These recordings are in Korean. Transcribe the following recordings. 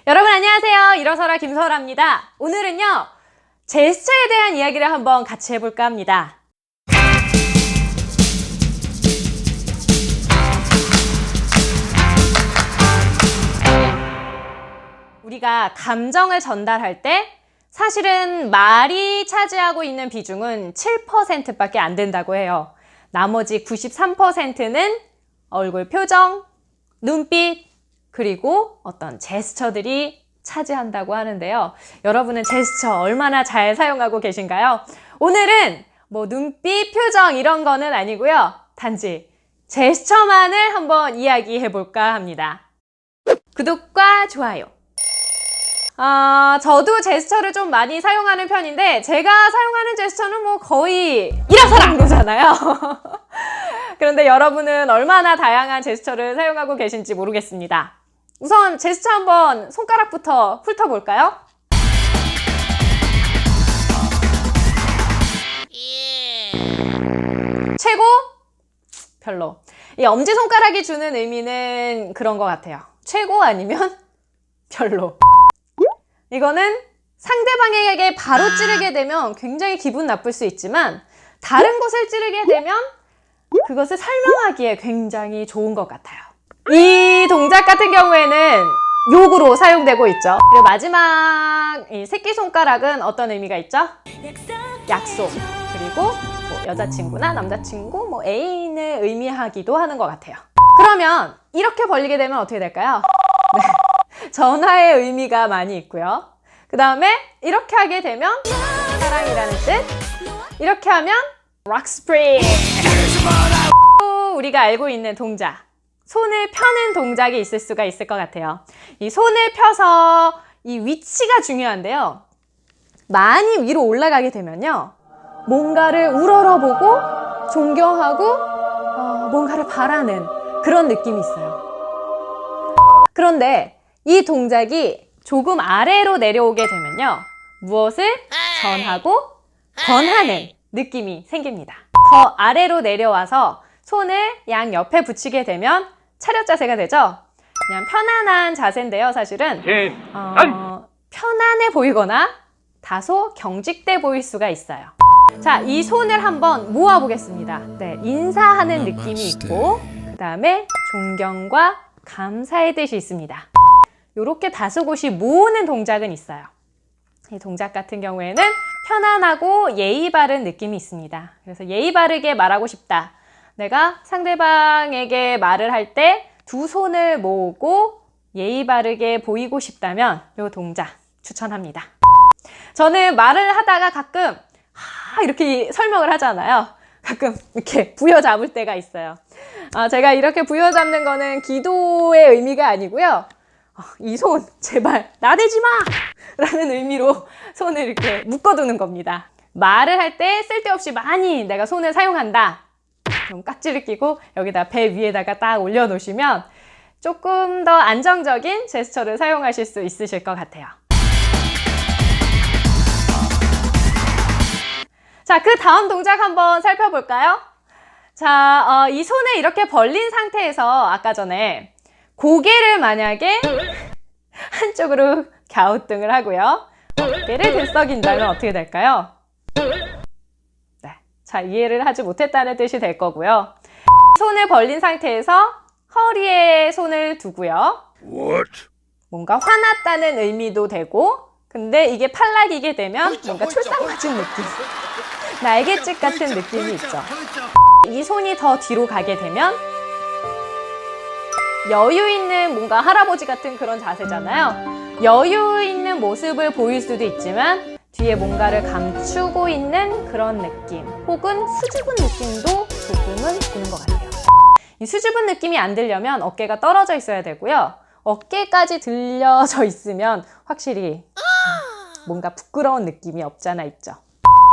여러분 안녕하세요. 일어서라 김설아입니다. 오늘은요, 제스처에 대한 이야기를 한번 같이 해볼까 합니다. 우리가 감정을 전달할 때 사실은 말이 차지하고 있는 비중은 7%밖에 안 된다고 해요. 나머지 93%는 얼굴 표정, 눈빛, 그리고 어떤 제스처들이 차지한다고 하는데요. 여러분은 제스처 얼마나 잘 사용하고 계신가요? 오늘은 뭐 눈빛, 표정 이런 거는 아니고요. 단지 제스처만을 한번 이야기해 볼까 합니다. 구독과 좋아요. 저도 제스처를 좀 많이 사용하는 편인데 제가 사용하는 제스처는 뭐 거의 일어서라 정도잖아요. 그런데 여러분은 얼마나 다양한 제스처를 사용하고 계신지 모르겠습니다. 우선 제스처 한번 손가락부터 훑어볼까요? 최고? 별로. 이 엄지손가락이 주는 의미는 그런 것 같아요. 최고 아니면 별로. 이거는 상대방에게 바로 찌르게 되면 굉장히 기분 나쁠 수 있지만 다른 곳을 찌르게 되면 그것을 설명하기에 굉장히 좋은 것 같아요. 이 동작 같은 경우에는 욕으로 사용되고 있죠. 그리고 마지막 이 새끼손가락은 어떤 의미가 있죠? 약속. 그리고 뭐 여자친구나 남자친구, 뭐 애인을 의미하기도 하는 것 같아요. 그러면 이렇게 벌리게 되면 어떻게 될까요? 네. 전화의 의미가 많이 있고요. 그 다음에 이렇게 하게 되면 사랑이라는 뜻. 이렇게 하면 락스프링. 또 우리가 알고 있는 동작. 손을 펴는 동작이 있을 수가 있을 것 같아요. 이 손을 펴서 이 위치가 중요한데요. 많이 위로 올라가게 되면요. 뭔가를 우러러보고 존경하고 뭔가를 바라는 그런 느낌이 있어요. 그런데 이 동작이 조금 아래로 내려오게 되면요. 무엇을 전하고 권하는 느낌이 생깁니다. 더 아래로 내려와서 손을 양 옆에 붙이게 되면 차렷 자세가 되죠? 그냥 편안한 자세인데요, 사실은. 편안해 보이거나 다소 경직돼 보일 수가 있어요. 자, 이 손을 한번 모아보겠습니다. 네, 인사하는 느낌이 있고 그 다음에 존경과 감사의 뜻이 있습니다. 이렇게 다소곳이 모으는 동작은 있어요. 이 동작 같은 경우에는 편안하고 예의 바른 느낌이 있습니다. 그래서 예의 바르게 말하고 싶다. 내가 상대방에게 말을 할 때 두 손을 모으고 예의 바르게 보이고 싶다면 이 동작 추천합니다. 저는 말을 하다가 가끔 이렇게 설명을 하잖아요. 가끔 이렇게 부여잡을 때가 있어요. 제가 이렇게 부여잡는 거는 기도의 의미가 아니고요. 이 손 제발 나대지 마! 라는 의미로 손을 이렇게 묶어두는 겁니다. 말을 할 때 쓸데없이 많이 내가 손을 사용한다. 그럼 깍지를 끼고 여기다 배 위에다가 딱 올려놓으시면 조금 더 안정적인 제스처를 사용하실 수 있으실 것 같아요. 자, 그 다음 동작 한번 살펴볼까요? 자, 이 손을 이렇게 벌린 상태에서 아까 전에 고개를 만약에 한쪽으로 갸우뚱을 하고요. 어깨를 들썩인다면 어떻게 될까요? 네, 자, 이해를 하지 못했다는 뜻이 될 거고요. 손을 벌린 상태에서 허리에 손을 두고요. 뭔가 화났다는 의미도 되고, 근데 이게 팔락이게 되면 뭔가 출상 맞은 느낌, 날갯짓 같은 느낌이 있죠. 이 손이 더 뒤로 가게 되면 여유 있는 뭔가 할아버지 같은 그런 자세잖아요. 여유 있는 모습을 보일 수도 있지만 뒤에 뭔가를 감추고 있는 그런 느낌, 혹은 수줍은 느낌도 조금은 드는 것 같아요. 이 수줍은 느낌이 안 들려면 어깨가 떨어져 있어야 되고요. 어깨까지 들려져 있으면 확실히 뭔가 부끄러운 느낌이 없잖아 있죠.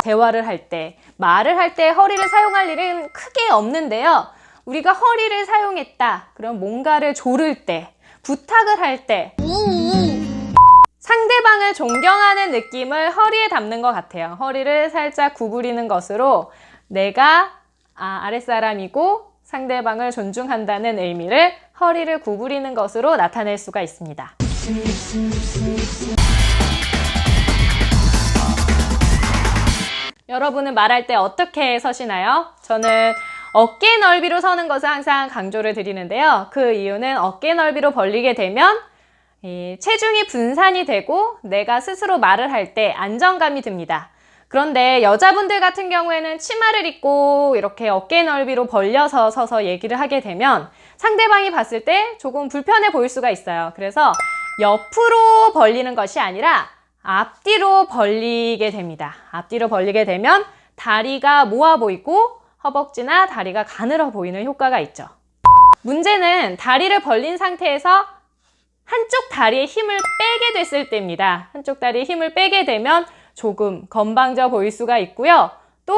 대화를 할 때, 말을 할 때 허리를 사용할 일은 크게 없는데요. 우리가 허리를 사용했다. 그럼 뭔가를 조를 때, 부탁을 할 때 상대방을 존경하는 느낌을 허리에 담는 것 같아요. 허리를 살짝 구부리는 것으로 내가 아랫사람이고 상대방을 존중한다는 의미를 허리를 구부리는 것으로 나타낼 수가 있습니다. 여러분은 말할 때 어떻게 서시나요? 저는 어깨 넓이로 서는 것을 항상 강조를 드리는데요. 그 이유는 어깨 넓이로 벌리게 되면 이 체중이 분산이 되고 내가 스스로 말을 할 때 안정감이 듭니다. 그런데 여자분들 같은 경우에는 치마를 입고 이렇게 어깨 넓이로 벌려서 서서 얘기를 하게 되면 상대방이 봤을 때 조금 불편해 보일 수가 있어요. 그래서 옆으로 벌리는 것이 아니라 앞뒤로 벌리게 됩니다. 앞뒤로 벌리게 되면 다리가 모아 보이고 허벅지나 다리가 가늘어 보이는 효과가 있죠. 문제는 다리를 벌린 상태에서 한쪽 다리에 힘을 빼게 됐을 때입니다. 한쪽 다리에 힘을 빼게 되면 조금 건방져 보일 수가 있고요. 또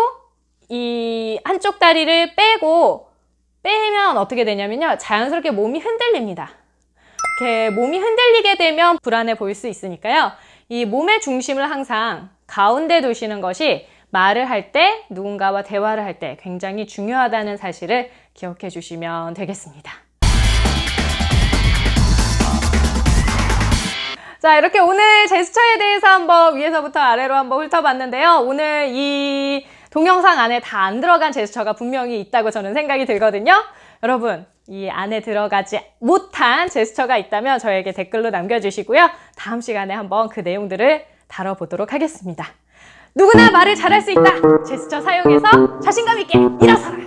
이 한쪽 다리를 빼면 어떻게 되냐면요. 자연스럽게 몸이 흔들립니다. 이렇게 몸이 흔들리게 되면 불안해 보일 수 있으니까요. 이 몸의 중심을 항상 가운데 두시는 것이 말을 할 때, 누군가와 대화를 할 때 굉장히 중요하다는 사실을 기억해 주시면 되겠습니다. 자, 이렇게 오늘 제스처에 대해서 한번 위에서부터 아래로 한번 훑어봤는데요. 오늘 이 동영상 안에 다 안 들어간 제스처가 분명히 있다고 저는 생각이 들거든요. 여러분, 이 안에 들어가지 못한 제스처가 있다면 저에게 댓글로 남겨주시고요. 다음 시간에 한번 그 내용들을 다뤄보도록 하겠습니다. 누구나 말을 잘할 수 있다! 제스처 사용해서 자신감 있게 일어서라!